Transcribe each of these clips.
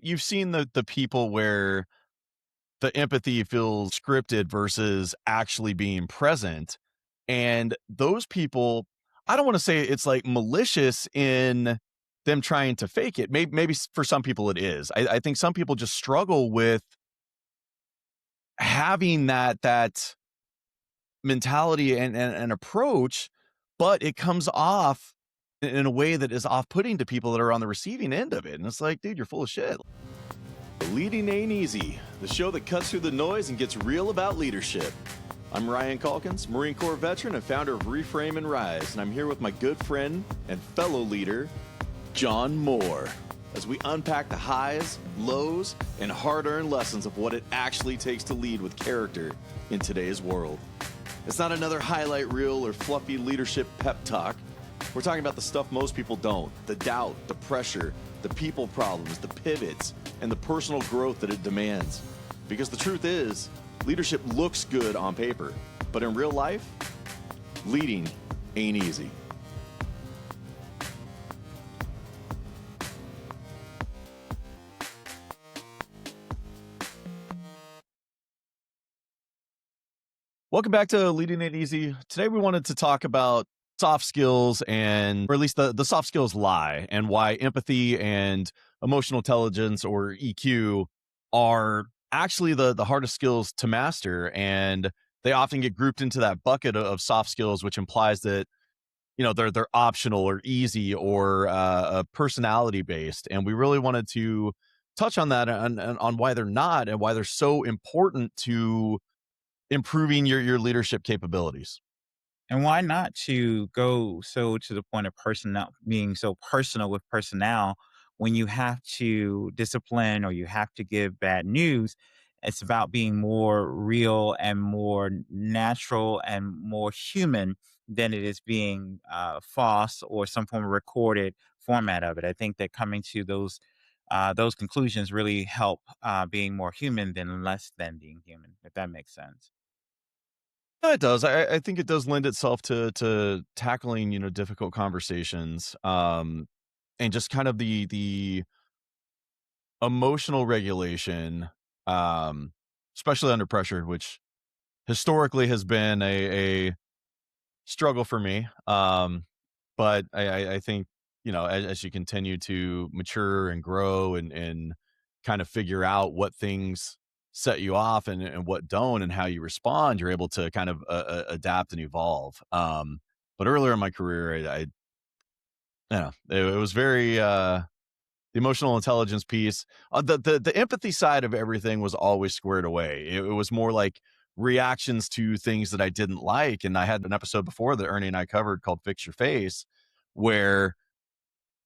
you've seen the people where the empathy feels scripted versus actually being present. And those people, I don't want to say it's like malicious in them trying to fake it. Maybe for some people it is. I think some people just struggle with having that mentality and approach, but it comes off in a way that is off-putting to people that are on the receiving end of it. And it's like, dude, you're full of shit. Leading Ain't Easy, the show that cuts through the noise and gets real about leadership. I'm Ryan Calkins, Marine Corps veteran and founder of Reframe and Rise, and I'm here with my good friend and fellow leader, John Moore, as we unpack the highs, lows, and hard-earned lessons of what it actually takes to lead with character in today's world. It's not another highlight reel or fluffy leadership pep talk. We're talking about the stuff most people don't, the doubt, the pressure, the people problems, the pivots, and the personal growth that it demands. Because the truth is, leadership looks good on paper, but in real life, leading ain't easy. Welcome back to Leading Ain't Easy. Today we wanted to talk about soft skills, and or at least the soft skills lie, and why empathy and emotional intelligence, or EQ, are actually the hardest skills to master. And they often get grouped into that bucket of soft skills, which implies that, you know, they're optional or easy or personality based. And we really wanted to touch on that, and on why they're not, and why they're so important to improving your leadership capabilities. And why not to go so to the point of personnel being so personal with personnel when you have to discipline or you have to give bad news? It's about being more real and more natural and more human than it is being false or some form of recorded format of it. I think that coming to those conclusions really help being more human than less than being human, if that makes sense. No, it does. I think it does lend itself to tackling, you know, difficult conversations, and just kind of the emotional regulation, especially under pressure, which historically has been a struggle for me. But I think, you know, as you continue to mature and grow and kind of figure out what things set you off and what don't, and how you respond, you're able to kind of adapt and evolve. But earlier in my career, you know, it was very the emotional intelligence piece, the empathy side of everything was always squared away. It was more like reactions to things that I didn't like. And I had an episode before that Ernie and I covered called "Fix Your Face," where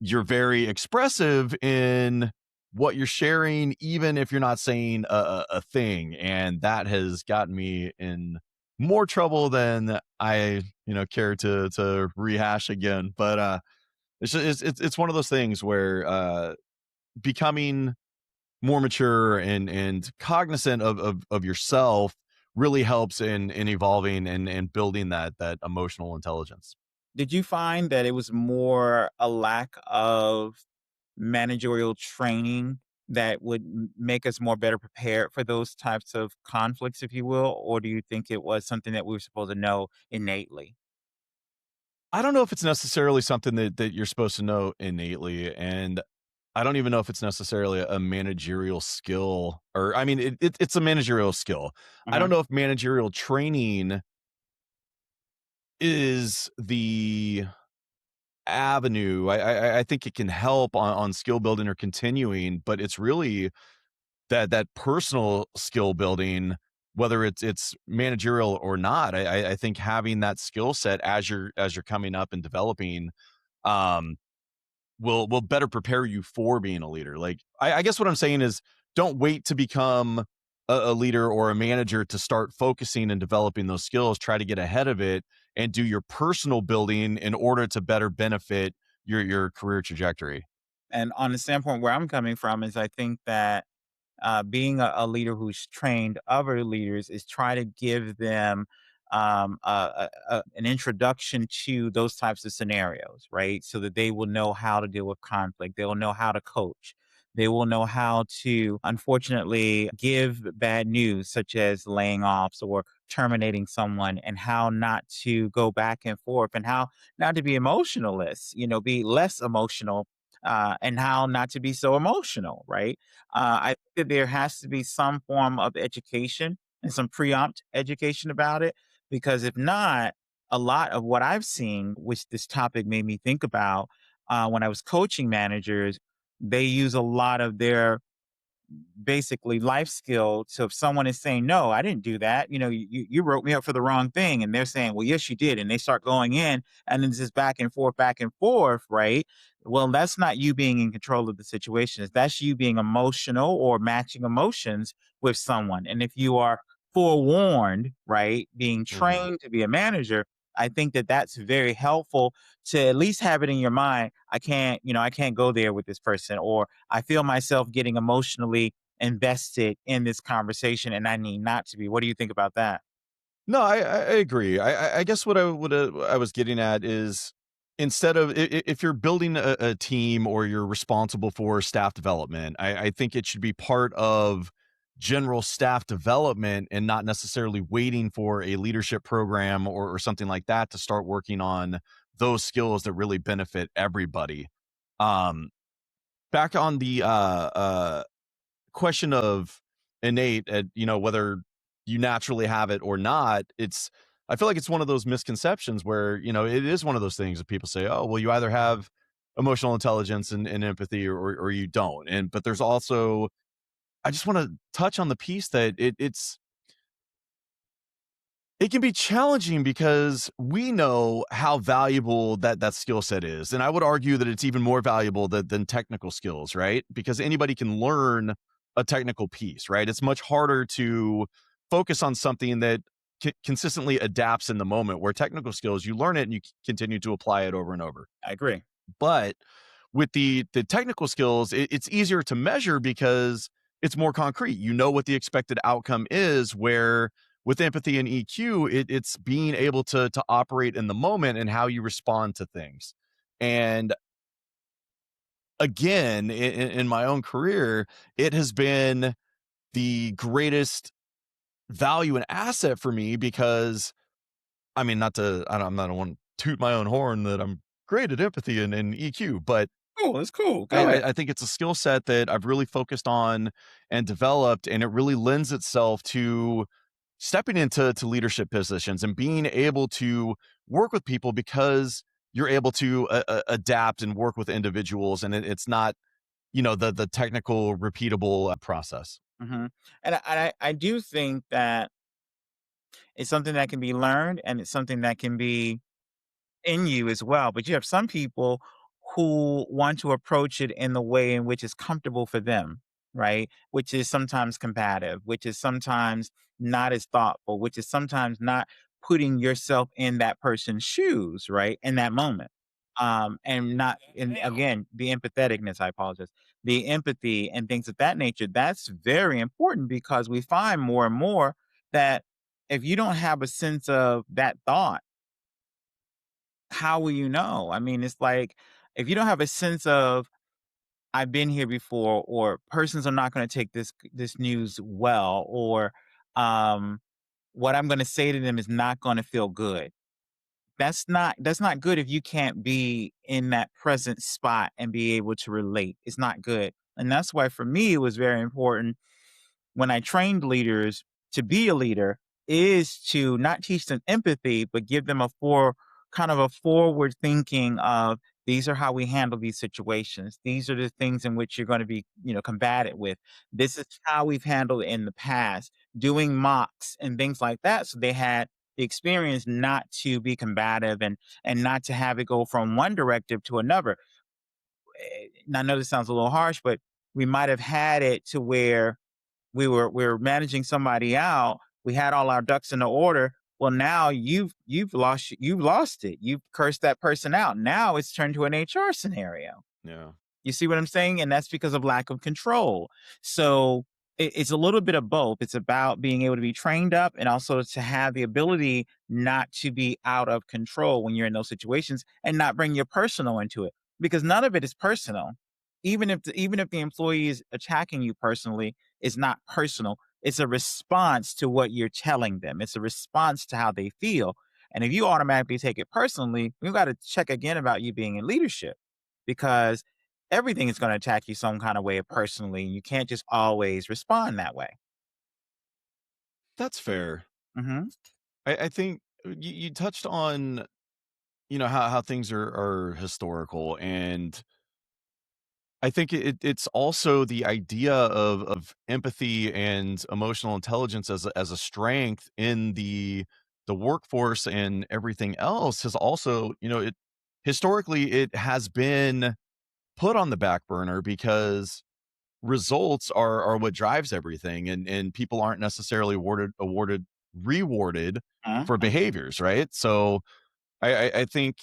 you're very expressive in what you're sharing, even if you're not saying a thing. And that has gotten me in more trouble than I, you know, care to rehash again. But it's one of those things where becoming more mature and cognizant of yourself really helps in evolving and building that emotional intelligence. Did you find that it was more a lack of managerial training that would make us more better prepared for those types of conflicts, if you will? Or do you think it was something that we were supposed to know innately? I don't know if it's necessarily something that you're supposed to know innately, and I don't even know if it's necessarily a managerial skill. Or I mean, it's a managerial skill. I Uh-huh. don't know if managerial training is the avenue. I think it can help on skill building or continuing, but it's really that personal skill building, whether it's managerial or not. I think having that skill set as you're coming up and developing, um, will better prepare you for being a leader. Like, I guess what I'm saying is, don't wait to become a leader or a manager to start focusing and developing those skills. Try to get ahead of it and do your personal building in order to better benefit your career trajectory. And on the standpoint where I'm coming from is I think that being a leader who's trained other leaders is try to give them an introduction to those types of scenarios, right? So that they will know how to deal with conflict. They'll know how to coach. They will know how to, unfortunately, give bad news, such as laying offs or terminating someone, and how not to go back and forth, and how not to be emotionalist, be less emotional, and how not to be so emotional, right? I think that there has to be some form of education and some pre-ompt education about it, because if not, a lot of what I've seen, which this topic made me think about, when I was coaching managers, they use a lot of their basically life skill. So if someone is saying, "No, I didn't do that," you wrote me up for the wrong thing, and they're saying, "Well, yes, you did," and they start going in, and then just back and forth, right? Well, that's not you being in control of the situation. That's you being emotional or matching emotions with someone. And if you are forewarned, right, being Mhm. trained to be a manager, I think that that's very helpful to at least have it in your mind. I can't go there with this person, or I feel myself getting emotionally invested in this conversation and I need not to be. What do you think about that? No, I agree. I guess what I was getting at is instead of if you're building a team or you're responsible for staff development, I think it should be part of general staff development and not necessarily waiting for a leadership program or something like that to start working on those skills that really benefit everybody. Um, Back on the question of innate, whether you naturally have it or not, I feel like it's one of those misconceptions where, it is one of those things that people say, oh, well, you either have emotional intelligence and empathy or you don't. But there's also, I just want to touch on the piece that it can be challenging because we know how valuable that skill set is, and I would argue that it's even more valuable than technical skills, right? Because anybody can learn a technical piece, right? It's much harder to focus on something that consistently adapts in the moment, where technical skills, you learn it and you continue to apply it over and over. I agree. But with the technical skills, it's easier to measure because it's more concrete. You know what the expected outcome is, where with empathy and EQ, it's being able to operate in the moment and how you respond to things. And again, in my own career, it has been the greatest value and asset for me because I mean, I'm not one to toot my own horn that I'm great at empathy and EQ, but Cool. It's cool. Go ahead. I think it's a skill set that I've really focused on and developed, and it really lends itself to stepping into leadership positions and being able to work with people because you're able to adapt and work with individuals, and it's not the technical repeatable process. Hmm. And I do think that it's something that can be learned, and it's something that can be in you as well. But you have some people who want to approach it in the way in which is comfortable for them, right? Which is sometimes combative, which is sometimes not as thoughtful, which is sometimes not putting yourself in that person's shoes, right? In that moment. And not, and again, the empatheticness, I apologize, the empathy and things of that nature, that's very important, because we find more and more that if you don't have a sense of that thought, how will you know? I mean, it's like, if you don't have a sense of I've been here before, or persons are not going to take this news well, or um what I'm going to say to them is not going to feel good. That's not good if you can't be in that present spot and be able to relate. It's not good. And that's why for me it was very important when I trained leaders to be a leader, is to not teach them empathy, but give them kind of a forward thinking of, these are how we handle these situations. These are the things in which you're going to be, combated with. This is how we've handled it in the past, doing mocks and things like that. So they had the experience not to be combative, and not to have it go from one directive to another. And I know this sounds a little harsh, but we might have had it to where we were managing somebody out. We had all our ducks in the order. Well, now you've lost it. You've cursed that person out. Now it's turned to an HR scenario. Yeah. You see what I'm saying? And that's because of lack of control. So it's a little bit of both. It's about being able to be trained up, and also to have the ability not to be out of control when you're in those situations, and not bring your personal into it, because none of it is personal. even if the employee is attacking you personally, it's not personal. It's a response to what you're telling them. It's a response to how they feel. And if you automatically take it personally, we've got to check again about you being in leadership, because everything is going to attack you some kind of way personally. You can't just always respond that way. That's fair. Hmm. I think you touched on, how things are historical, and I think it's also the idea of empathy and emotional intelligence as a strength in the workforce and everything else has also, it historically it has been put on the back burner because results are what drives everything, and people aren't necessarily rewarded for Hmm. behaviors, right? So I think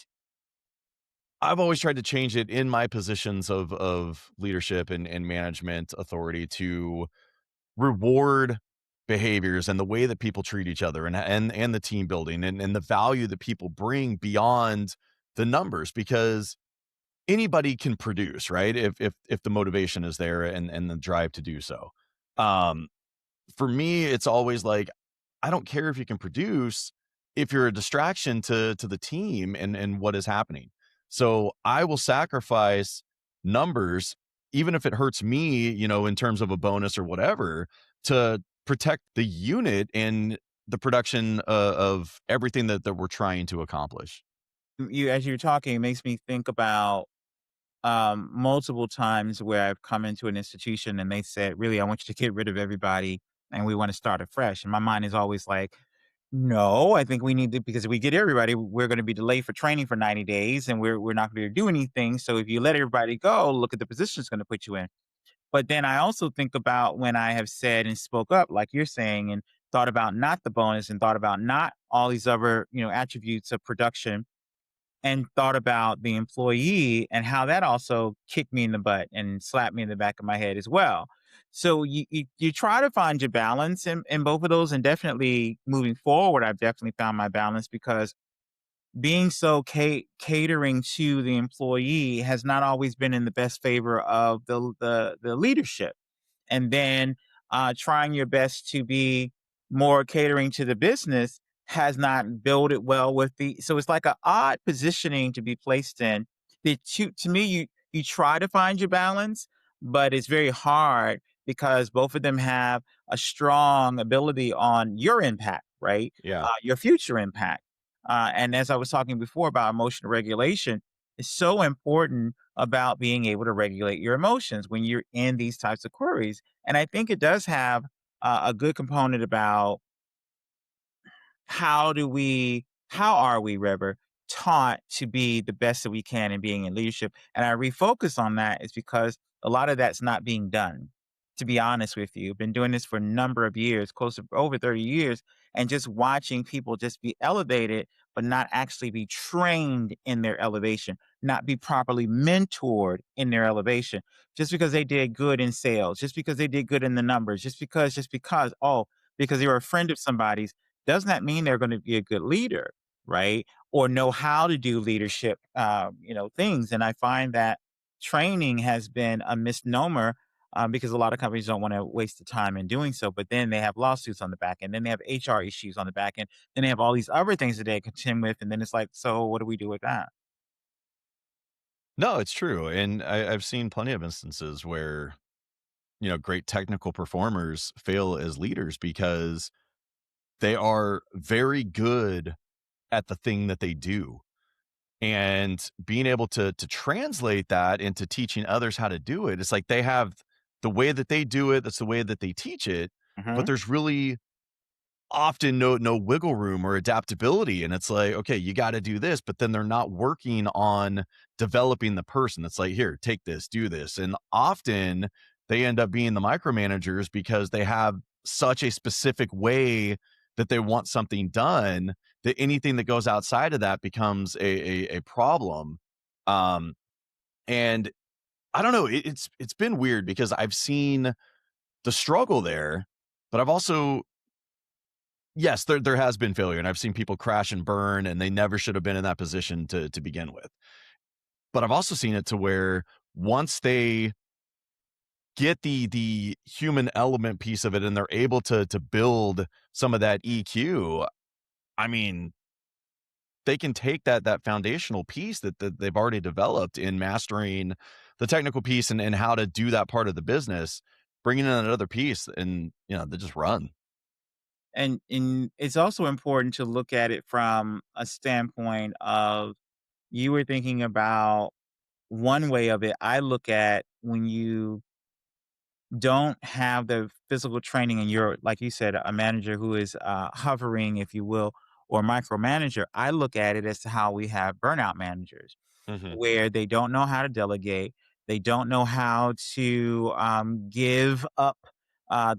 I've always tried to change it in my positions of leadership and management authority to reward behaviors and the way that people treat each other, and the team building and the value that people bring beyond the numbers, because anybody can produce, right? If the motivation is there and the drive to do so. Um, for me, it's always like, I don't care if you can produce if you're a distraction to the team and what is happening. So I will sacrifice numbers, even if it hurts me, in terms of a bonus or whatever, to protect the unit and the production of everything that we're trying to accomplish. You, as you're talking, it makes me think about multiple times where I've come into an institution and they said, "Really, I want you to get rid of everybody and we want to start afresh." And my mind is always like, "No, I think we need to, because if we get everybody, we're going to be delayed for training for 90 days and we're not going to do anything. So if you let everybody go, look at the position it's going to put you in." But then I also think about when I have said and spoke up, like you're saying, and thought about not the bonus and thought about not all these other, attributes of production, and thought about the employee and how that also kicked me in the butt and slapped me in the back of my head as well. So you try to find your balance in both of those, and definitely moving forward, I've definitely found my balance, because being so catering to the employee has not always been in the best favor of the leadership. And then trying your best to be more catering to the business has not built it well with the, so it's like an odd positioning to be placed in. To me, you try to find your balance, but it's very hard because both of them have a strong ability on your impact, right? Yeah. Your future impact. And as I was talking before about emotional regulation, it's so important about being able to regulate your emotions when you're in these types of queries. And I think it does have a good component about how are we, River, taught to be the best that we can in being in leadership? And I refocus on that is because a lot of that's not being done. To be honest with you, been doing this for a number of years, close to over 30 years, and just watching people just be elevated, but not actually be trained in their elevation, not be properly mentored in their elevation. Just because they did good in sales, just because they did good in the numbers, oh, because they were a friend of somebody's, doesn't that mean they're going to be a good leader, right? Or know how to do leadership, things. And I find that training has been a misnomer, because a lot of companies don't want to waste the time in doing so. But then they have lawsuits on the back end, then they have HR issues on the back end, then they have all these other things that they contend with, and then it's like, so what do we do with that? No, it's true. And I've seen plenty of instances where, great technical performers fail as leaders because they are very good at the thing that they do. And being able to translate that into teaching others how to do it, it's like they have the way that they do it, that's the way that they teach it, but Hmm. there's really often no wiggle room or adaptability, and it's like, okay, you got to do this, but then they're not working on developing the person. It's like, here, take this, do this, and often they end up being the micromanagers because they have such a specific way that they want something done, that anything that goes outside of that becomes a problem. um and I don't know, it's been weird because I've seen the struggle there, but I've also, yes, there has been failure, and I've seen people crash and burn, and they never should have been in that position to begin with. But I've also seen it to where once they get the human element piece of it and they're able to build some of that EQ, I mean, they can take that foundational piece that they've already developed in mastering the technical piece and how to do that part of the business, bringing in another piece and, they just run. And it's also important to look at it from a standpoint of you were thinking about one way of it. I look at when you don't have the physical training and you're, like you said, a manager who is hovering, if you will, or micromanager. I look at it as to how we have burnout managers Mhm, where they don't know how to delegate. They don't know how to give up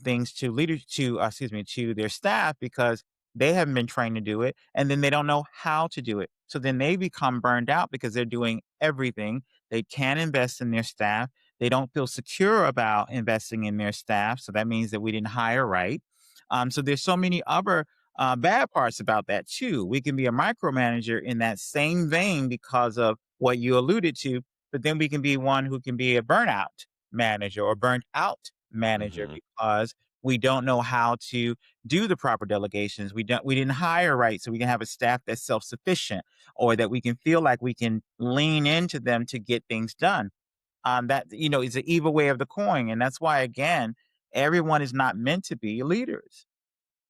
things to leaders, to excuse me, to their staff because they haven't been trained to do it, and then they don't know how to do it. So then they become burned out because they're doing everything. They can't invest in their staff. They don't feel secure about investing in their staff. So that means that we didn't hire right. So there's so many other bad parts about that too. We can be a micromanager in that same vein because of what you alluded to, but then we can be one who can be a burnout manager or burnt out manager mhm, because we don't know how to do the proper delegations. We didn't hire right, so we can have a staff that's self-sufficient or that we can feel like we can lean into them to get things done. That is an evil way of the coin, and that's why again, everyone is not meant to be leaders.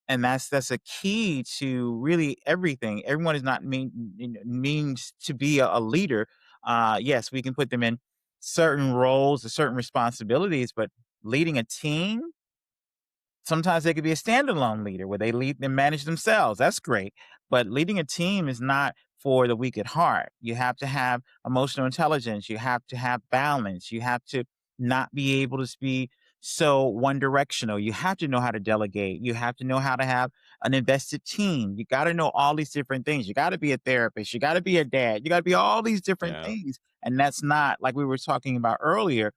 And that's a key to really everything. Everyone is not means to be a leader. Yes, we can put them in certain roles or certain responsibilities, but leading a team, sometimes they could be a standalone leader where they lead and manage themselves. That's great. But leading a team is not for the weak at heart. You have to have emotional intelligence. You have to have balance. You have to not be able to be so one directional. You have to know how to delegate. You have to know how to have an invested team. You got to know all these different things. You got to be a therapist. You got to be a dad. You got to be all these different yeah. things. And that's not like we were talking about earlier.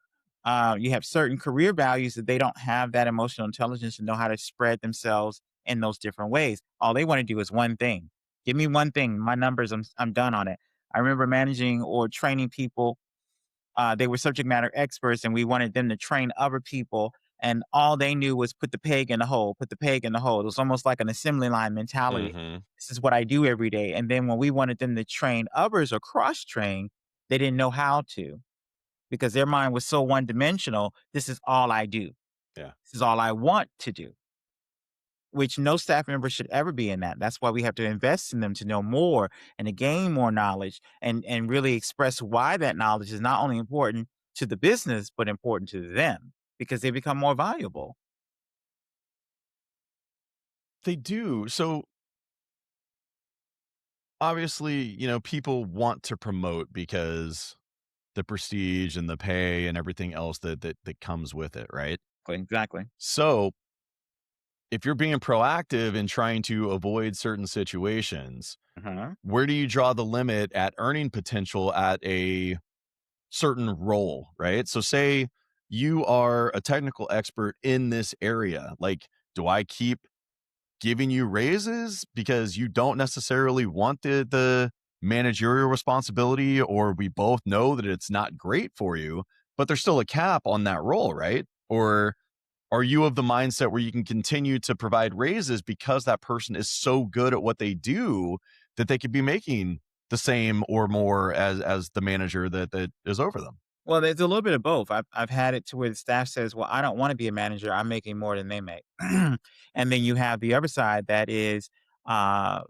You have certain career values that they don't have that emotional intelligence to know how to spread themselves in those different ways. All they want to do is one thing. Give me one thing. My numbers. I'm done on it. I remember managing or training people. They were subject matter experts, and we wanted them to train other people. And all they knew was put the peg in the hole. Put the peg in the hole. It was almost like an assembly line mentality. Mhm. This is what I do every day. And then when we wanted them to train others or cross train, they didn't know how to because their mind was so one dimensional. This is all I do. Yeah. This is all I want to do, which no staff member should ever be in that. That's why we have to invest in them to know more and to gain more knowledge and really express why that knowledge is not only important to the business, but important to them because they become more valuable. They do. So, obviously, people want to promote because the prestige and the pay and everything else that comes with it, right? Exactly. So, if you're being proactive in trying to avoid certain situations, Uh-huh. where do you draw the limit at earning potential at a certain role, right? So say you are a technical expert in this area. Like, do I keep giving you raises because you don't necessarily want the managerial responsibility, or we both know that it's not great for you, but there's still a cap on that role, right? Or are you of the mindset where you can continue to provide raises because that person is so good at what they do that they could be making the same or more as the manager that is over them? Well, there's a little bit of both. I've had it to where the staff says, "Well, I don't want to be a manager. I'm making more than they make," and then you have the other side that is uh,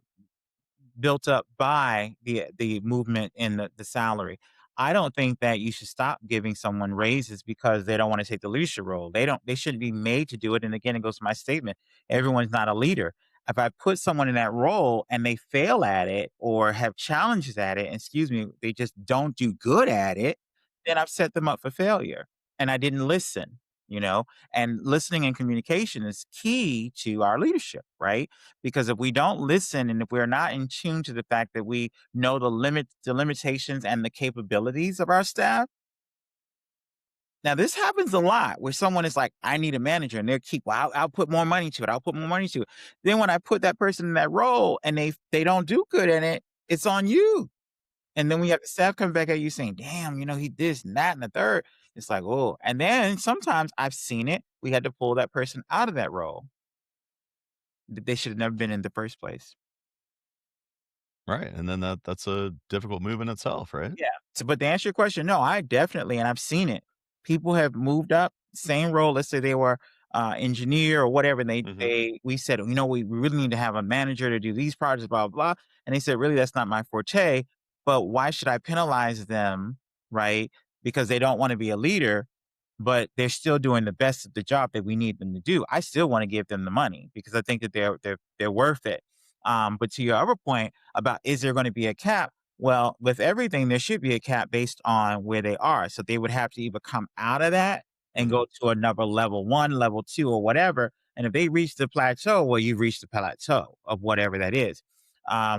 built up by the movement in the salary. I don't think that you should stop giving someone raises because they don't want to take the leadership role. They shouldn't be made to do it. And again, it goes to my statement. Everyone's not a leader. If I put someone in that role and they fail at it or have challenges at it, excuse me, they just don't do good at it, then I've set them up for failure. And I didn't listen, you know, and listening and communication is key to our leadership, right? Because if we don't listen and if we're not in tune to the fact that we know the limitations and the capabilities of our staff. Now, this happens a lot where someone is like, I need a manager, and they'll keep, well, I'll put more money to it. I'll put more money to it. Then when I put that person in that role and they don't do good in it, it's on you. And then when you have the staff come back at you saying, damn, he this and that and the third, it's like, oh. And then sometimes I've seen it. We had to pull that person out of that role that they should have never been in the first place. Right, and then that's a difficult move in itself, right? Yeah. So, but to answer your question, no, I definitely, and I've seen it. People have moved up, same role. Let's say they were engineer or whatever. And Mhm. we said, we really need to have a manager to do these projects, blah, blah, blah. And they said, really, that's not my forte. But why should I penalize them, right? Because they don't want to be a leader, but they're still doing the best of the job that we need them to do. I still want to give them the money because I think that they're worth it. But to your other point about is there going to be a cap? Well, with everything, there should be a cap based on where they are. So they would have to either come out of that and Mhm. go to another level one, level two, or whatever. And if they reach the plateau, well, you've reached the plateau of whatever that is.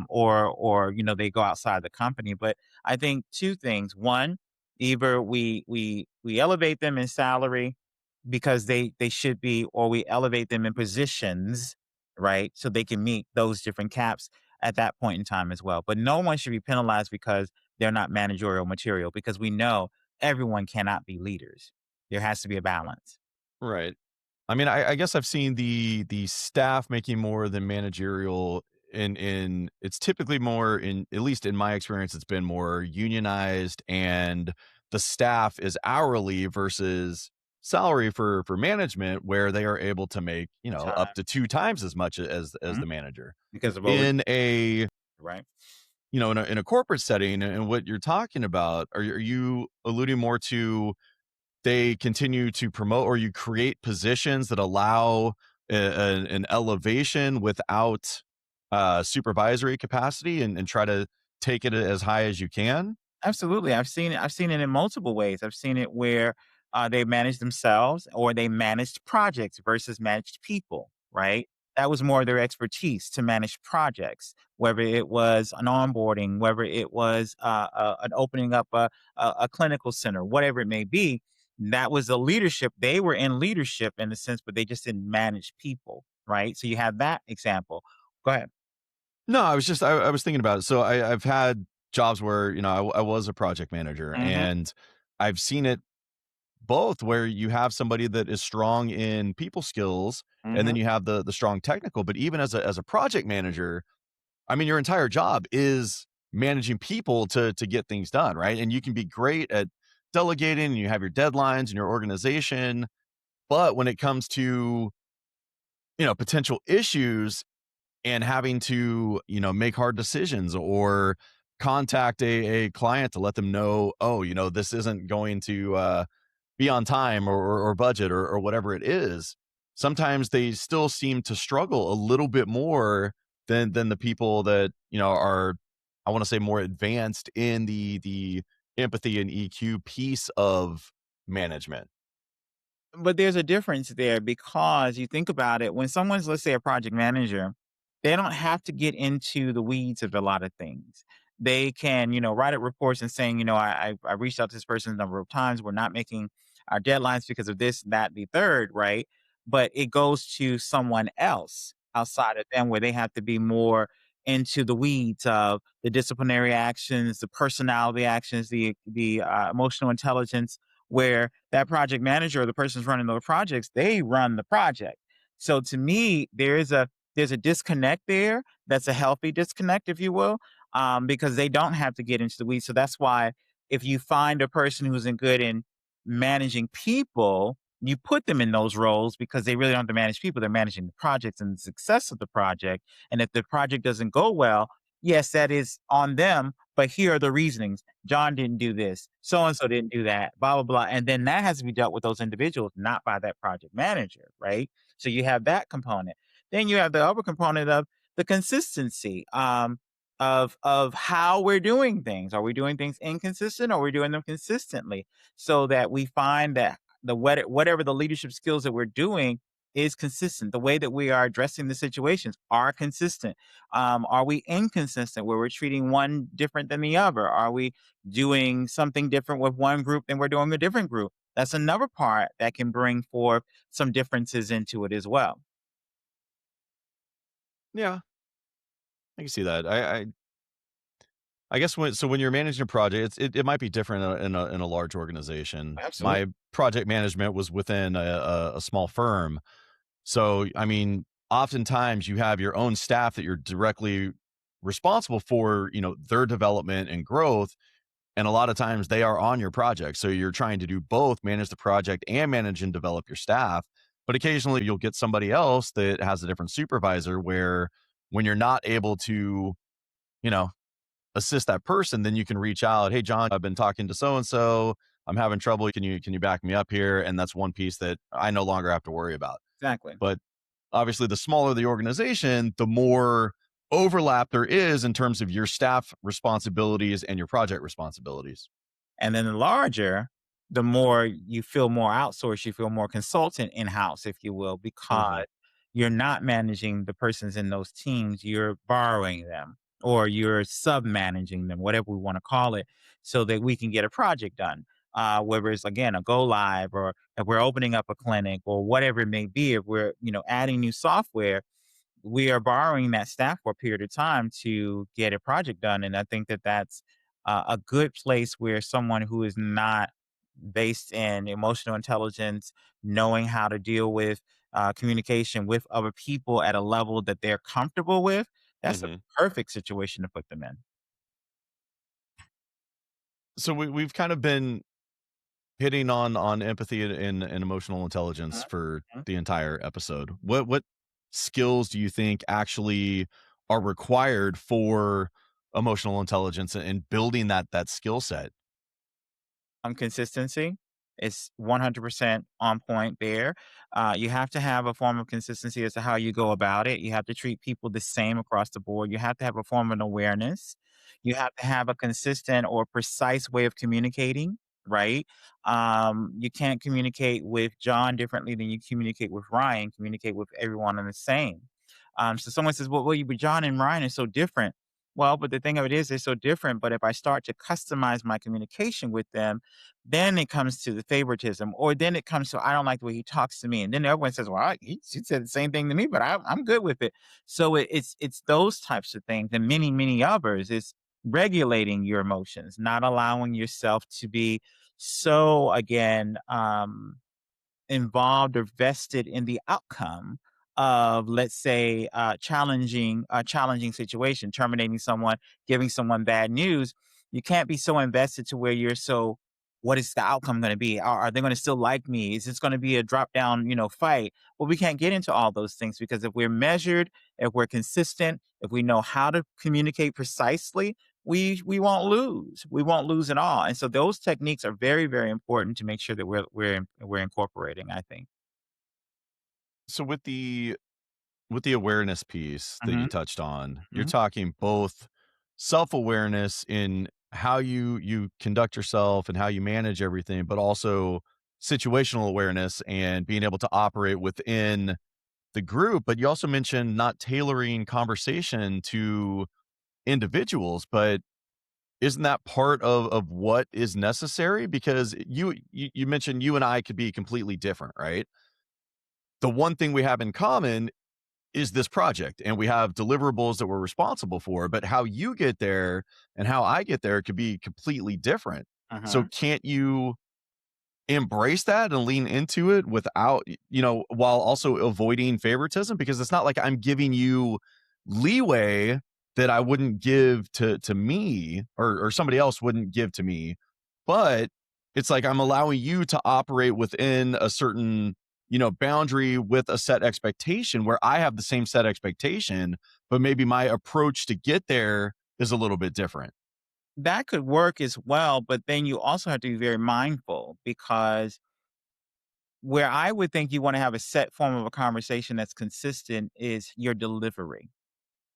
Or they go outside the company. But I think two things. One, either we elevate them in salary because they should be, or we elevate them in positions, right? So they can meet those different caps at that point in time as well. But no one should be penalized because they're not managerial material because we know everyone cannot be leaders. There has to be a balance. Right. I mean, I guess I've seen the staff making more than managerial in it's typically more in at least in my experience, it's been more unionized and the staff is hourly versus salary for management where they are able to make, up Time. to 2 times as much as Mhm. the manager. Because of over, In a right? in a corporate setting and what you're talking about, are you alluding more to they continue to promote or you create positions that allow an elevation without supervisory capacity and try to take it as high as you can? Absolutely. I've seen it in multiple ways. I've seen it where they managed themselves or they managed projects versus managed people, right? That was more their expertise to manage projects, whether it was an onboarding, whether it was an opening up a clinical center, whatever it may be. That was the leadership. They were in leadership in a sense, but they just didn't manage people, right? So you have that example. Go ahead. No, I was thinking about it. So I've had jobs where, I was a project manager Hmm. and I've seen it both where you have somebody that is strong in people skills and Hmm. then you have the strong technical, but even as a project manager, I mean, your entire job is managing people to get things done, right? And you can be great at delegating and you have your deadlines and your organization, but when it comes to, potential issues and having to, make hard decisions or contact a client to let them know, oh, this isn't going to be on time or budget or whatever it is. Sometimes they still seem to struggle a little bit more than the people that are, I want to say, more advanced in the empathy and EQ piece of management. But there's a difference there because you think about it, when someone's, let's say, a project manager, they don't have to get into the weeds of a lot of things. They can, write up reports and saying, I reached out to this person a number of times. We're not making our deadlines because of this, that, the third, right? But it goes to someone else outside of them where they have to be more into the weeds of the disciplinary actions, the personality actions, the emotional intelligence, where that project manager or the person's running those projects, they run the project. So to me, there's a disconnect there. That's a healthy disconnect, if you will, because they don't have to get into the weeds. So that's why if you find a person who's good in managing people, you put them in those roles because they really don't have to manage people. They're managing the projects and the success of the project. And if the project doesn't go well, yes, that is on them. But here are the reasonings. John didn't do this. So and so didn't do that. Blah blah blah. And then that has to be dealt with those individuals, not by that project manager, right? So you have that component. Then you have the other component of the consistency. Of how we're doing things. Are we doing things inconsistent or are we doing them consistently? So that we find that whatever the leadership skills that we're doing is consistent. The way that we are addressing the situations are consistent. Are we inconsistent where we're treating one different than the other? Are we doing something different with one group than we're doing with a different group? That's another part that can bring forth some differences into it as well. Yeah, I can see that. I guess when you're managing a project, it might be different in a large organization. Absolutely. My project management was within a small firm. So, I mean, oftentimes you have your own staff that you're directly responsible for, their development and growth. And a lot of times they are on your project. So you're trying to do both, manage the project and manage and develop your staff. But occasionally you'll get somebody else that has a different supervisor where when you're not able to, you know, assist that person, then you can reach out. Hey, John, I've been talking to so and so. I'm having trouble. Can you back me up here? And that's one piece that I no longer have to worry about. Exactly. But obviously, the smaller the organization, the more overlap there is in terms of your staff responsibilities and your project responsibilities. And then the larger, the more you feel more outsourced, you feel more consultant in house, if you will, Hmm. because you're not managing the persons in those teams, you're borrowing them or you're sub managing them, whatever we want to call it, so that we can get a project done. Whether it's again a go live or if we're opening up a clinic or whatever it may be, if we're adding new software, we are borrowing that staff for a period of time to get a project done. And I think that that's a good place where someone who is not based in emotional intelligence, knowing how to deal with communication with other people at a level that they're comfortable with, that's a Hmm. perfect situation to put them in. So we've kind of been hitting on empathy and emotional intelligence for Mhm. the entire episode. What skills do you think actually are required for emotional intelligence and building that skill set? Consistency is 100% on point there. You have to have a form of consistency as to how you go about it. You have to treat people the same across the board. You have to have a form of awareness. You have to have a consistent or precise way of communicating, right? You can't communicate with John differently than you communicate with Ryan, communicate with everyone in the same. So someone says, well, but John and Ryan are so different. Well, but the thing of it is, they're so different. But if I start to customize my communication with them, then it comes to the favoritism, or then it comes to I don't like the way he talks to me, and then everyone says, "Well, he said the same thing to me, but I'm good with it." So it's those types of things, and many others. It's regulating your emotions, not allowing yourself to be so again involved or vested in the outcome of, let's say, challenging a challenging situation, terminating someone, giving someone bad news. You can't be so invested to where you're so, what is the outcome going to be? Are they going to still like me? Is this going to be a drop down, fight? Well, we can't get into all those things because if we're measured, if we're consistent, if we know how to communicate precisely, we won't lose. We won't lose at all. And so those techniques are very important to make sure that we're incorporating, I think. So with the awareness piece that you Mhm, touched on, you're mhm. talking both self-awareness in how you conduct yourself and how you manage everything, but also situational awareness and being able to operate within the group. But you also mentioned not tailoring conversation to individuals, but isn't that part of what is necessary? Because you mentioned you and I could be completely different, right? The one thing we have in common is this project, and we have deliverables that we're responsible for, but how you get there and how I get there could be completely different. So Mhm. can't you embrace that and lean into it without while also avoiding favoritism? Because it's not like I'm giving you leeway that I wouldn't give to me, or somebody else wouldn't give to me, but it's like I'm allowing you to operate within a certain, boundary with a set expectation where I have the same set expectation, but maybe my approach to get there is a little bit different. That could work as well, but then you also have to be very mindful because where I would think you wanna have a set form of a conversation that's consistent is your delivery.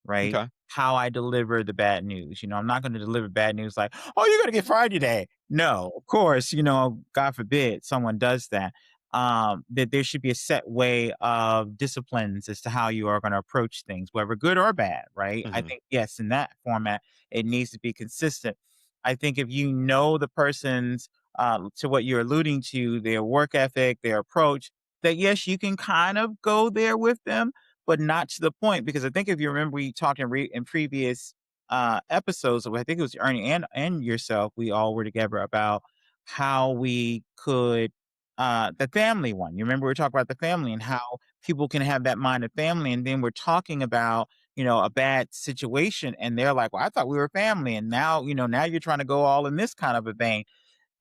Right? Okay. How I deliver the bad news. I'm not going to deliver bad news like, oh, you're going to get fired today. No, of course, God forbid someone does that. That there should be a set way of disciplines as to how you are going to approach things, whether good or bad, right? I Hmm. think, yes, in that format, it needs to be consistent. I think if you know the person's, to what you're alluding to, their work ethic, their approach, that yes, you can kind of go there with them but not to the point because I think if you remember we talked in previous episodes. I think it was Ernie and yourself. We all were together about how we could the family one. You remember we were talking about the family and how people can have that mind of family, and then we're talking about a bad situation, and they're like, "Well, I thought we were family," and now now you're trying to go all in this kind of a vein.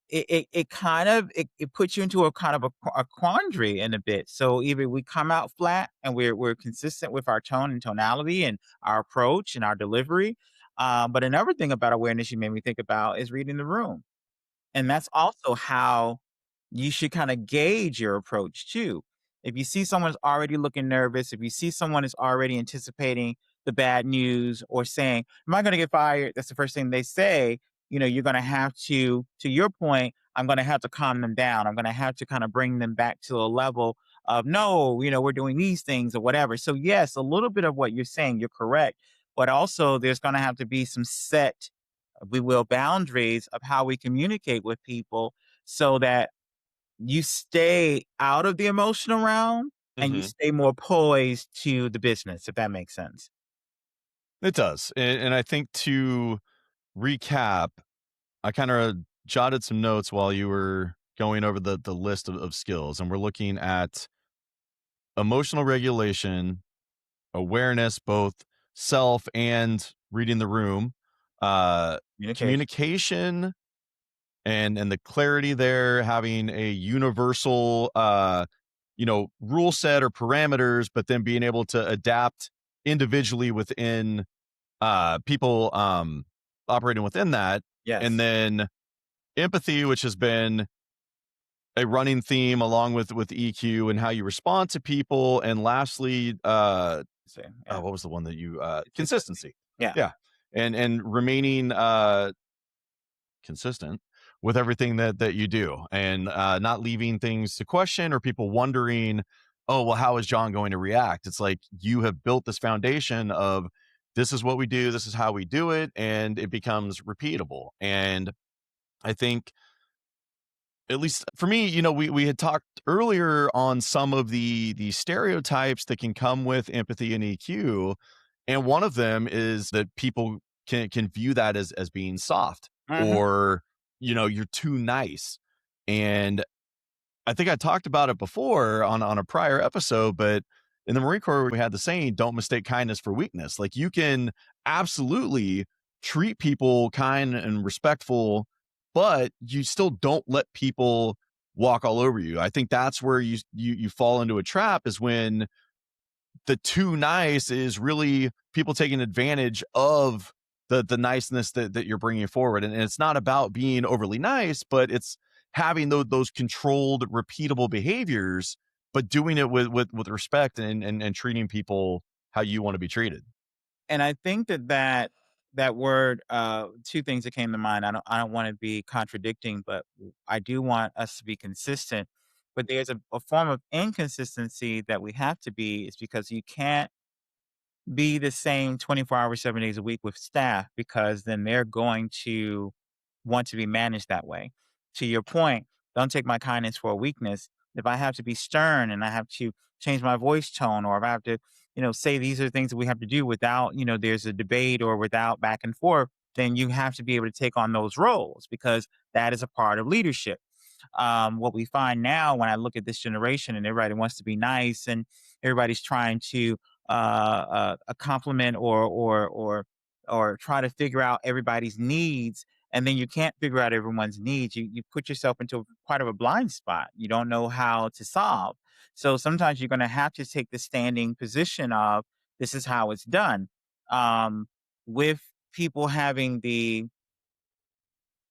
It kind of it puts you into a kind of a quandary in a bit. So either we come out flat and we're consistent with our tone and tonality and our approach and our delivery. But another thing about awareness you made me think about is reading the room. And that's also how you should kinda gauge your approach too. If you see someone's already looking nervous, if you see someone is already anticipating the bad news or saying, "Am I gonna get fired?" That's the first thing they say, you're gonna have to your point, I'm gonna have to calm them down. I'm gonna have to kinda bring them back to a level of, "No, we're doing these things," or whatever. So, yes, a little bit of what you're saying, you're correct, but also there's gonna have to be some set we will boundaries of how we communicate with people so that you stay out of the emotional realm and you Mhm. stay more poised to the business, if that makes sense. It does, and I think to recap, I kinda jotted some notes while you were going over the list of skills, and we're looking at emotional regulation, awareness, both self and reading the room, uh, Communication. communication and the clarity there, having a universal, rule set or parameters, but then being able to adapt individually within, people, operating within that, and Yes. then empathy, which has been a running theme along with EQ and how you respond to people, and lastly, So, yeah. what was the one that you Consistency. consistency. Yeah. Yeah. And remaining consistent with everything that you do, and not leaving things to question or people wondering, oh, well, how is John going to react? It's like you have built this foundation of this is what we do, this is how we do it, and it becomes repeatable. And I think, at least for me, we had talked earlier on some of the stereotypes that can come with empathy and EQ, and one of them is that people can view that as being soft, Mhm. or you're too nice. And I think I talked about it before on a prior episode, but in the Marine Corps, we had the saying, "Don't mistake kindness for weakness." Like, you can absolutely treat people kind and respectful, but you still don't let people walk all over you. I think that's where you fall into a trap, is when the too nice is really people taking advantage of the niceness that you're bringing forward, and it's not about being overly nice, but it's having those controlled, repeatable behaviors, but doing it with respect, and treating people how you want to be treated. And I think that word, two things that came to mind. I don't want to be contradicting, but I do want us to be consistent. But there's a form of inconsistency that we have to be, is because you can't be the same 24 hours, 7 days a week with staff, because then they're going to want to be managed that way. To your point, don't take my kindness for a weakness. If I have to be stern and I have to change my voice tone, or if I have to, say these are things that we have to do without, there's a debate or without back and forth, then you have to be able to take on those roles, because that is a part of leadership. What we find now when I look at this generation and everybody wants to be nice and everybody's trying to a compliment or try to figure out everybody's needs, and then you can't figure out everyone's needs. You put yourself into quite of a blind spot. You don't know how to solve. So sometimes you're going to have to take the standing position of this is how it's done. Um, with people having the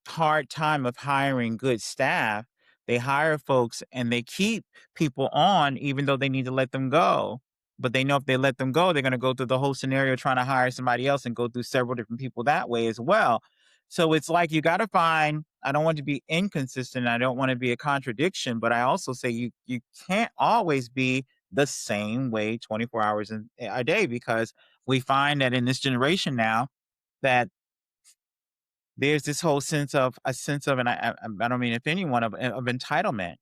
hard time of hiring good staff. They hire folks and they keep people on even though they need to let them go. But they know if they let them go, they're going to go through the whole scenario trying to hire somebody else and go through several different people that way as well. So it's like you got to find, I don't want to be inconsistent. I don't want to be a contradiction, but I also say you can't always be the same way 24 hours a day, because we find that in this generation now that there's this whole sense of, and I don't mean if anyone of entitlement.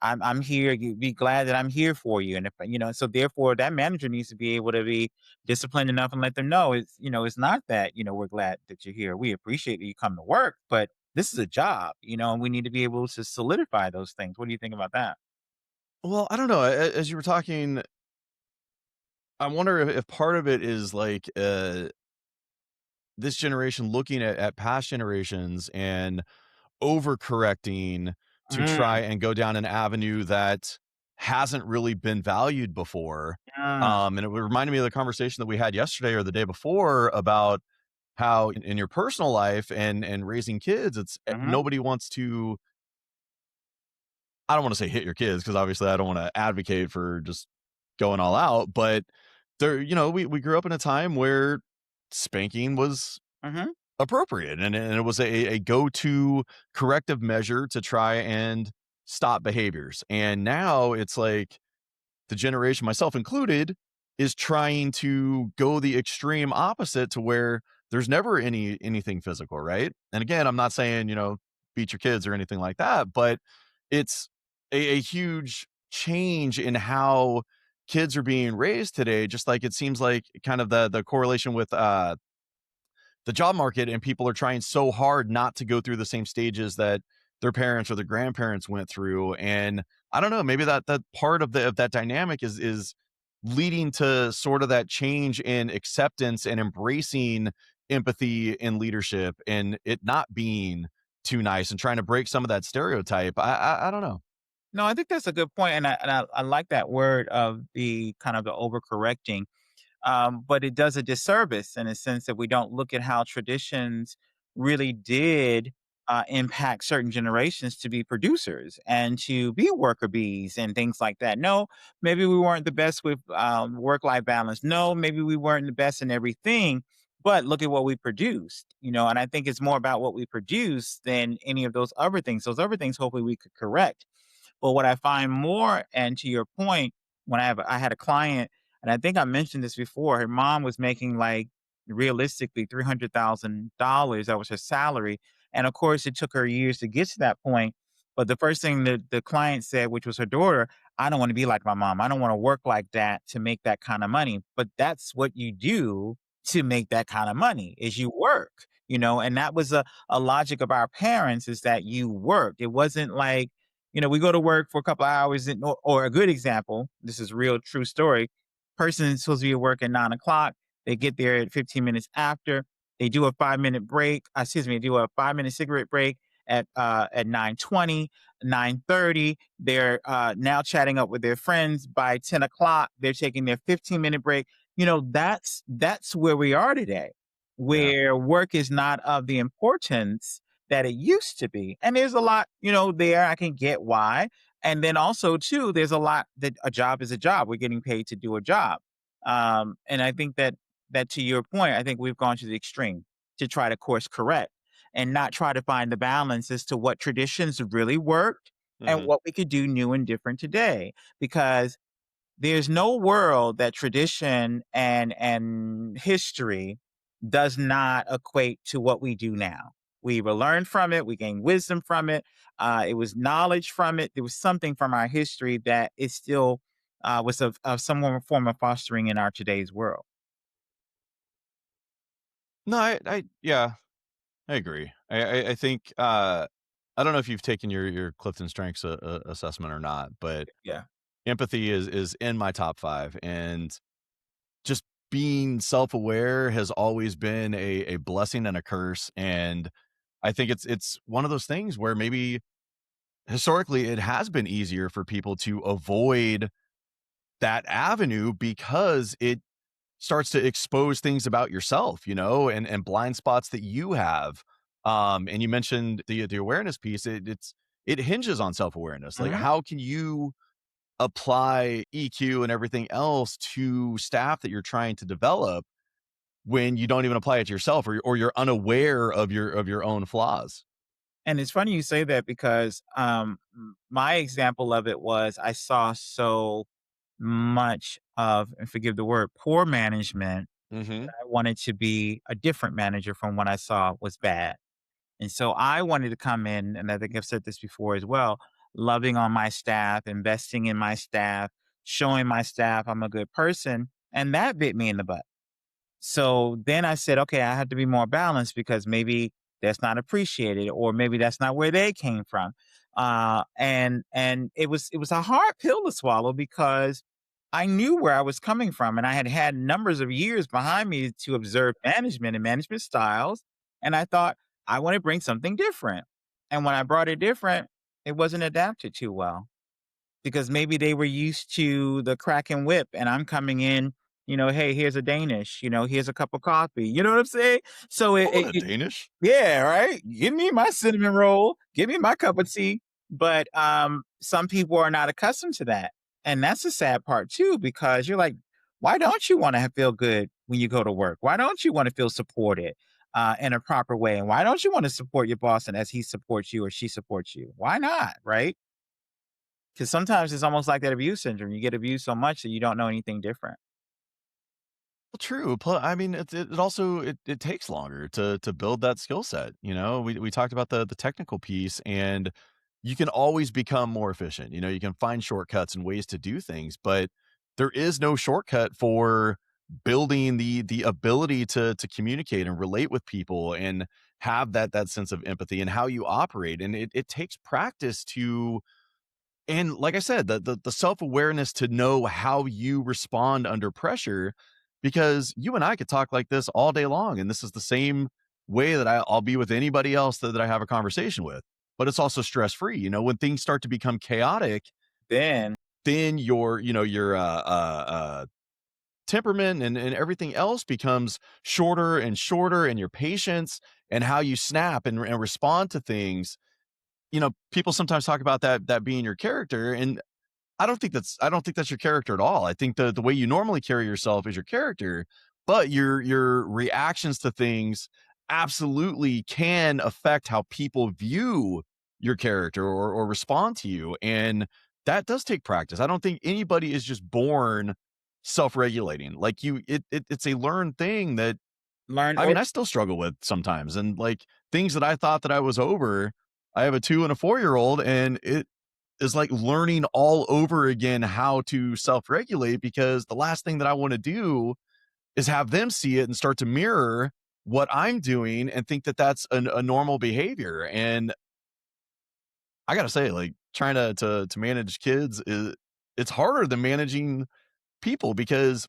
I'm here. You be glad that I'm here for you, and if so therefore that manager needs to be able to be disciplined enough and let them know it's not that we're glad that you're here. We appreciate that you come to work, but this is a job, and we need to be able to solidify those things. What do you think about that? Well, I don't know. As you were talking, I wonder if part of it is like this generation looking at past generations and overcorrecting to try Mm, and go down an avenue that hasn't really been valued before. mm, And it reminded me of the conversation that we had yesterday or the day before about how in your personal life and raising kids, mhm, nobody wants to. I don't want to say hit your kids because obviously I don't want to advocate for just going all out, but we grew up in a time where spanking was mhm. appropriate, and it was a go-to corrective measure to try and stop behaviors, and now it's like the generation, myself included, is trying to go the extreme opposite to where there's never anything physical, right? And again, I'm not saying, beat your kids or anything like that, but it's a huge change in how kids are being raised today, just like it seems like kind of the correlation with the job market, and people are trying so hard not to go through the same stages that their parents or their grandparents went through. And I don't know, maybe that part of that dynamic is leading to sort of that change in acceptance and embracing empathy in leadership and it not being too nice and trying to break some of that stereotype. I don't know. No, I think that's a good point, and I like that word of the kind of the overcorrecting. But it does a disservice in a sense that we don't look at how traditions really did impact certain generations to be producers and to be worker bees and things like that. No, maybe we weren't the best with work life balance. No, maybe we weren't the best in everything. But look at what we produced, and I think it's more about what we produce than any of those other things. Those other things, hopefully, we could correct. But what I find more, and to your point, when I had a client, and I think I mentioned this before, her mom was making like realistically $300,000. That was her salary. And of course, it took her years to get to that point. But the first thing that the client said, which was her daughter, I don't want to be like my mom. I don't want to work like that to make that kind of money. But that's what you do to make that kind of money is you work, and that was a logic of our parents is that you worked. It wasn't like, we go to work for a couple of hours, or a good example. This is real true story. Person is supposed to be at work at 9 o'clock. They get there at 15 minutes after. They do a 5 minute break. Excuse me, do a 5 minute cigarette break at 9:20, 9:30. They're now chatting up with their friends by 10 o'clock. They're taking their 15-minute break. That's where we are today, Yeah. where work is not of the importance that it used to be. And there's a lot, there I can get why. And then also too, there's a lot that a job is a job. We're getting paid to do a job. And I think that to your point, I think we've gone to the extreme to try to course correct and not try to find the balance as to what traditions really worked and Mhm. what we could do new and different today. Because there's no world that tradition and history does not equate to what we do now. We will learn from it. We gain wisdom from it. It was knowledge from it. There was something from our history that is still was of some form of fostering in our today's world. No, yeah, I agree. I think, I don't know if you've taken your Clifton Strengths assessment or not, but Yeah. empathy is in my top 5, and just being self-aware has always been a blessing and a curse, and I think it's one of those things where maybe historically it has been easier for people to avoid that avenue because it starts to expose things about yourself, and blind spots that you have. And you mentioned the awareness piece. It hinges on self-awareness. Like, Mhm. how can you apply EQ and everything else to staff that you're trying to develop when you don't even apply it to yourself, or you're unaware of your own flaws? And it's funny you say that because my example of it was I saw so much of, and forgive the word, poor management Mhm. I wanted to be a different manager from what I saw was bad. And so I wanted to come in, and I think I've said this before as well, loving on my staff, investing in my staff, showing my staff I'm a good person. And that bit me in the butt. So then I said, okay, I have to be more balanced because maybe that's not appreciated, or maybe that's not where they came from. And it was a hard pill to swallow because I knew where I was coming from, and I had had numbers of years behind me to observe management and management styles, and I thought I want to bring something different. And when I brought it different, it wasn't adapted too well because maybe they were used to the crack and whip and I'm coming in, hey, here's a Danish, here's a cup of coffee. You know what I'm saying? So I want a Danish. yeah, right. Give me my cinnamon roll, give me my cup of tea. But some people are not accustomed to that. And that's the sad part too, because you're like, why don't you want to feel good when you go to work? Why don't you want to feel supported in a proper way? And why don't you want to support your boss and as he supports you or she supports you? Why not? Right? Because sometimes it's almost like that abuse syndrome. You get abused so much that you don't know anything different. Well, true. I mean, it also it takes longer to build that skill set. You know, we talked about the technical piece, and you can always become more efficient. You know, you can find shortcuts and ways to do things, but there is no shortcut for building the ability to communicate and relate with people and have that sense of empathy and how you operate. And it takes practice to and like I said, the self-awareness to know how you respond under pressure, because you and I could talk like this all day long, and this is the same way that I'll be with anybody else that I have a conversation with, but it's also stress-free. You know, when things start to become chaotic, Then then your temperament and everything else becomes shorter and shorter, and your patience and how you snap and respond to things. You know, people sometimes talk about that being your character, and I don't think that's your character at all. I think the way you normally carry yourself is your character, but your reactions to things absolutely can affect how people view your character or respond to you. And that does take practice. I don't think anybody is just born self-regulating. Like it's a learned thing that learn I or mean, I still struggle with sometimes. And like things that I thought that I was over, I have a 2 and a 4-year old, and it is like learning all over again how to self-regulate, because the last thing that I want to do is have them see it and start to mirror what I'm doing and think that that's a normal behavior. And I got to say, like trying to manage kids is it's harder than managing people, because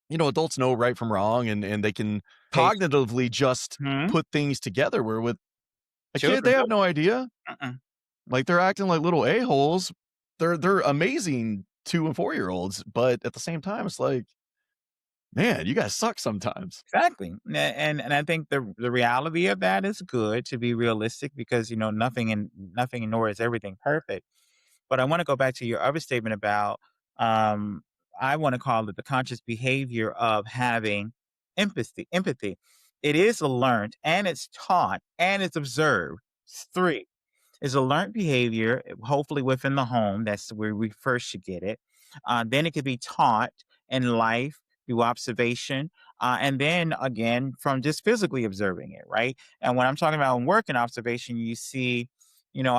you know, adults know right from wrong, and they can patience. cognitively just Mhm. put things together, where with a kid, Children they have don't. no idea. Uh-uh. Like, they're acting like little a-holes. They're amazing 2 and 4-year-olds, but at the same time, it's like, "Man, you guys suck sometimes." Exactly. And I think the reality of that is good to be realistic because nothing nor is everything perfect. But I want to go back to your other statement about um I want to call it the conscious behavior of having empathy. It is learned and it's taught and it's observed. It's three. Is a learned behavior, hopefully within the home. That's where we first should get it. Then it could be taught in life through observation. And then again, from just physically observing it, right? And when I'm talking about in work and observation, you see,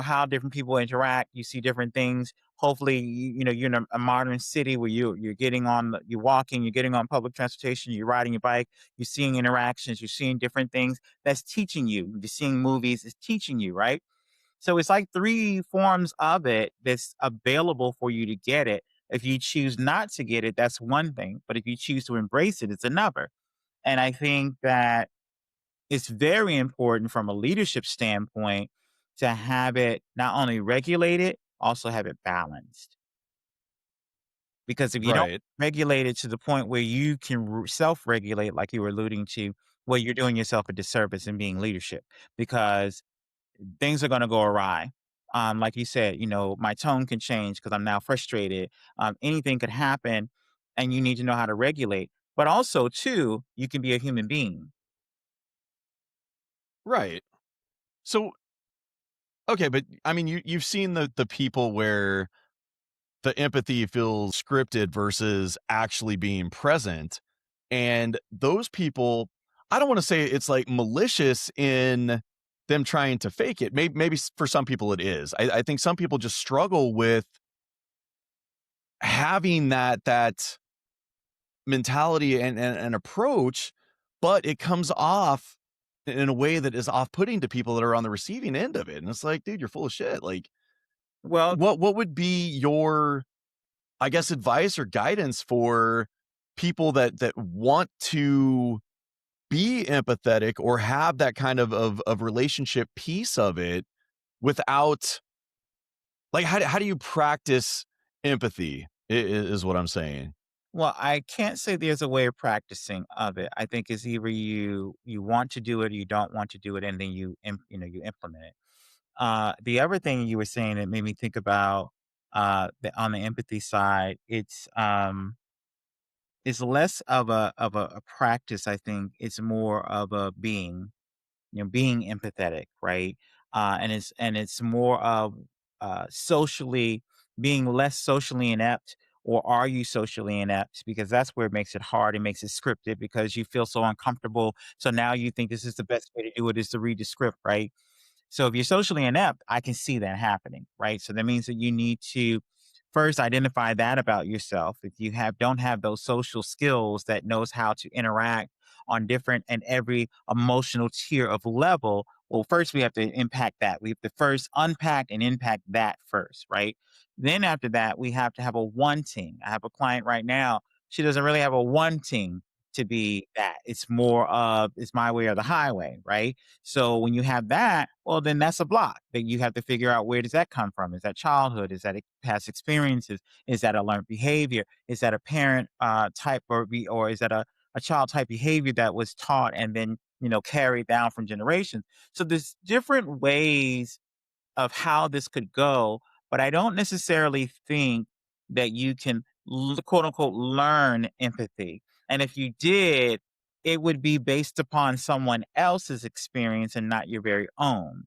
how different people interact. You see different things. Hopefully, you're in a modern city where you're getting on, you're walking, you're getting on public transportation, you're riding your bike, you're seeing interactions, you're seeing different things. That's teaching you. You're seeing movies, it's teaching you, right? So it's like 3 forms of it that's available for you to get it. If you choose not to get it, that's one thing, but if you choose to embrace it, it's another. And I think that it's very important from a leadership standpoint to have it not only regulated, also have it balanced. Because if you don't Right. regulate it to the point where you can self-regulate, like you were alluding to, well, you're doing yourself a disservice in being leadership because things are going to go awry. Like you said, my tone can change because I'm now frustrated. Anything could happen, and you need to know how to regulate. But also, too, you can be a human being. Right. So, okay, but I mean, you've seen the people where the empathy feels scripted versus actually being present. And those people, I don't wanna say it's, like, malicious in them trying to fake it. Maybe for some people it is. I think some people just struggle with having that mentality and approach, but it comes off in a way that is off-putting to people that are on the receiving end of it, and it's like, "Dude, you're full of shit." Like, Well, what would be your, I guess, advice or guidance for people that want to be empathetic or have that kind of relationship piece of it without, like, how do you practice empathy is what I'm saying. well, I can't say there's a way of practicing of it. I think it's either you want to do it, or you don't want to do it, and then you implement it. The other thing you were saying that made me think about on the empathy side, it's less of a practice. I think it's more of a being, being empathetic, right? And it's more of socially being less socially inept, or are you socially inept? Because that's where it makes it hard. It makes it scripted because you feel so uncomfortable. So now you think this is the best way to do it is to read the script, right? So if you're socially inept, I can see that happening, right? So that means that you need to first identify that about yourself. If you don't have those social skills that knows how to interact on different and every emotional tier of level, well, first we have to impact that. We have to first unpack and impact that first, right? Then after that, we have to have a wanting. I have a client right now. She doesn't really have a wanting to be that. It's more of it's my way or the highway, right? So when you have that, well, then that's a block that you have to figure out where does that come from? Is that childhood? Is that past experiences? Is that a learned behavior? Is that a parent type or is that a child type behavior that was taught and then carried down from generations? So there's different ways of how this could go, but I don't necessarily think that you can quote unquote learn empathy. And if you did, it would be based upon someone else's experience and not your very own.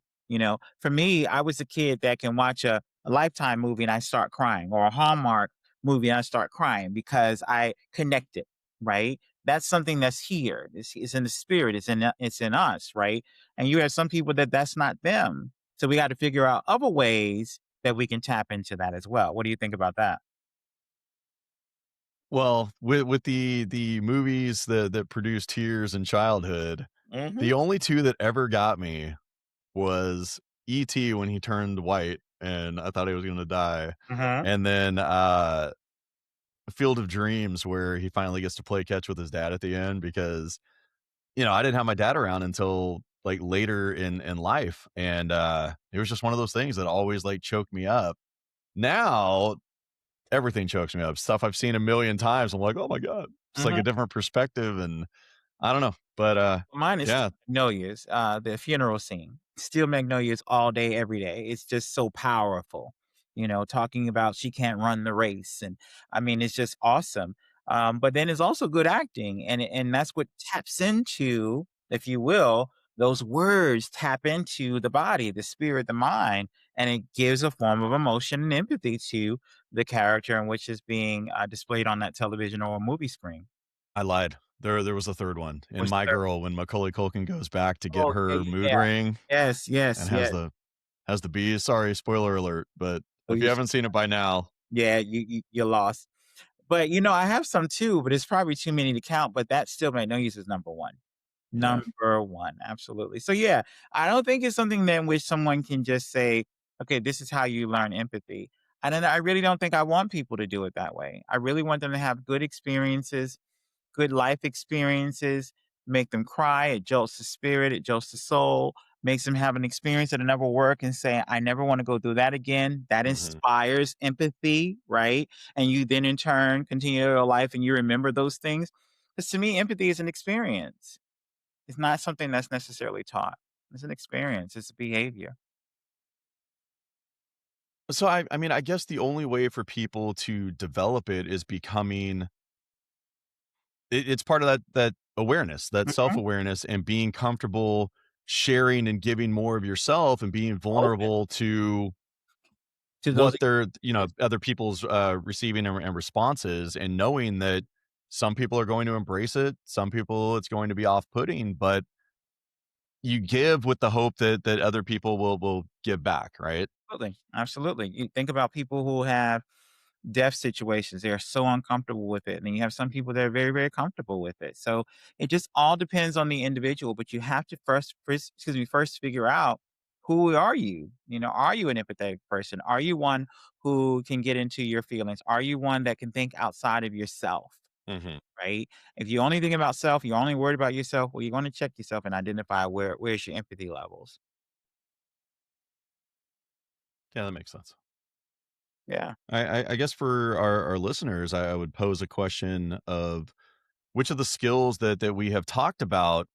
For me, I was a kid that can watch a Lifetime movie and I start crying, or a Hallmark movie and I start crying because I connected, right? That's something that's here. It's in the spirit. It's in us, right? And you have some people that that's not them, so we got to figure out other ways that we can tap into that as well. What do you think about that? Well, with the movies that produced tears in childhood, Mhm. the only 2 that ever got me was E.T. when he turned white, and I thought he was gonna die, Mhm. and then, Field of Dreams where he finally gets to play catch with his dad at the end because, I didn't have my dad around until, like, later in life, and, it was just one of those things that always, like, choked me up. Now, everything chokes me up. Stuff I've seen a million times, I'm like, "Oh my god." It's like Mhm. a different perspective, and I don't know, but, Mine is yeah, Magnolias, the funeral scene. Steel Magnolias all day, every day. It's just so powerful. Talking about she can't run the race, and I mean, it's just awesome. But then it's also good acting, and that's what taps into, if you will, those words tap into the body, the spirit, the mind, and it gives a form of emotion and empathy to the character in which is being displayed on that television or movie screen. I lied. There was a 3rd one. In What's the My third? Girl, when Macaulay Culkin goes back to get Okay, her mood yeah. ring Yes, and yes, has yes. the bees. Sorry, spoiler alert, but Oh, if you haven't seen it by now, yeah, you're lost. But, I have some too, but it's probably too many to count, but that still made no use as number 1. yeah. Number 1, absolutely. So, yeah, I don't think it's something that in which someone can just say, "Okay, this is how you learn empathy." And then I really don't think I want people to do it that way. I really want them to have good experiences, good life experiences, make them cry. It jolts the spirit, it jolts the soul, makes them have an experience that'll never work and say, I never want to go through that again. That Mhm. inspires empathy, right? And you then in turn continue your life and you remember those things. Because to me, empathy is an experience. It's not something that's necessarily taught. It's an experience, it's a behavior. So I mean, I guess the only way for people to develop it is becoming it's part of that awareness, that Mhm. self-awareness and being comfortable sharing and giving more of yourself and being Open vulnerable to to those what they're, experiences. other people's, receiving and responses, and knowing that Some people are going to embrace it. Some people it's going to be off-putting, but you give with the hope that other people will give back, right? Absolutely. Absolutely. You think about people who have death situations. They are so uncomfortable with it. And then you have some people that are very, very comfortable with it. So it just all depends on the individual. But you have to first figure out, who are you? Are you an empathetic person? Are you one who can get into your feelings? Are you one that can think outside of yourself? Mhm. Right? If you only think about self, you're only worried about yourself, well, you're going to check yourself and identify where's your empathy levels. Yeah, that makes sense. Yeah. I guess for our listeners, I would pose a question of which of the skills that we have talked about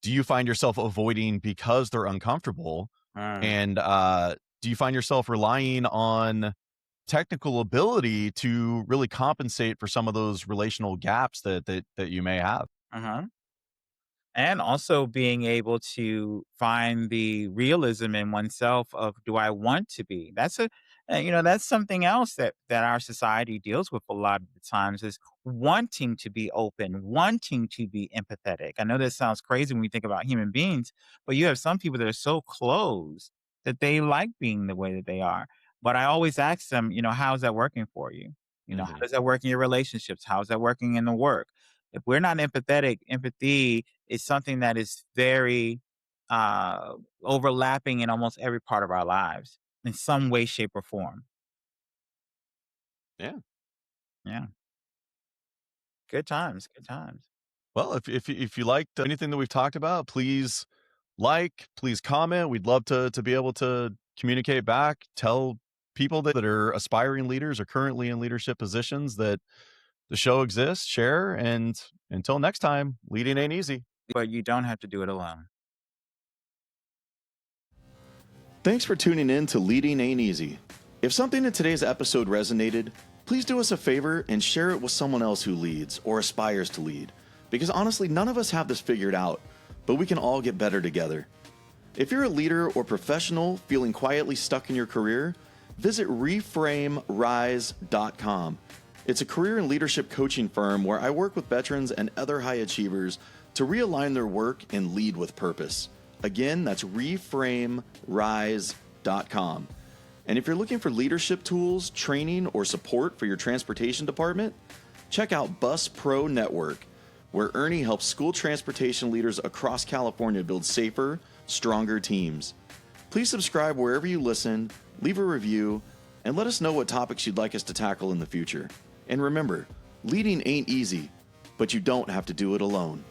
do you find yourself avoiding because they're uncomfortable? Mm, And, do you find yourself relying on technical ability to really compensate for some of those relational gaps that you may have? uh-huh. And also being able to find the realism in oneself of, do I want to be? That's something else that our society deals with a lot of the times, is wanting to be open, wanting to be empathetic. I know that sounds crazy when we think about human beings, but you have some people that are so closed that they like being the way that they are. But I always ask them, how's that working for you? How Mhm. does that work in your relationships? How's that working in the work? If we're not empathetic, empathy is something that is very overlapping in almost every part of our lives in some way, shape, or form. Yeah. Yeah. Good times. Good times. Well, if you liked anything that we've talked about, please please comment. We'd love to be able to communicate back, tell people that are aspiring leaders or currently in leadership positions that the show exists, share, and until next time, leading ain't easy. But you don't have to do it alone. Thanks for tuning in to Leading Ain't Easy. If something in today's episode resonated, please do us a favor and share it with someone else who leads or aspires to lead. Because honestly, none of us have this figured out, but we can all get better together. If you're a leader or professional feeling quietly stuck in your career, visit reframerise.com. It's a career and leadership coaching firm where I work with veterans and other high achievers to realign their work and lead with purpose. Again, that's reframerise.com. And if you're looking for leadership tools, training, or support for your transportation department, check out Bus Pro Network, where Ernie helps school transportation leaders across California build safer, stronger teams. Please subscribe wherever you listen, leave a review, and let us know what topics you'd like us to tackle in the future. And remember, leading ain't easy, but you don't have to do it alone.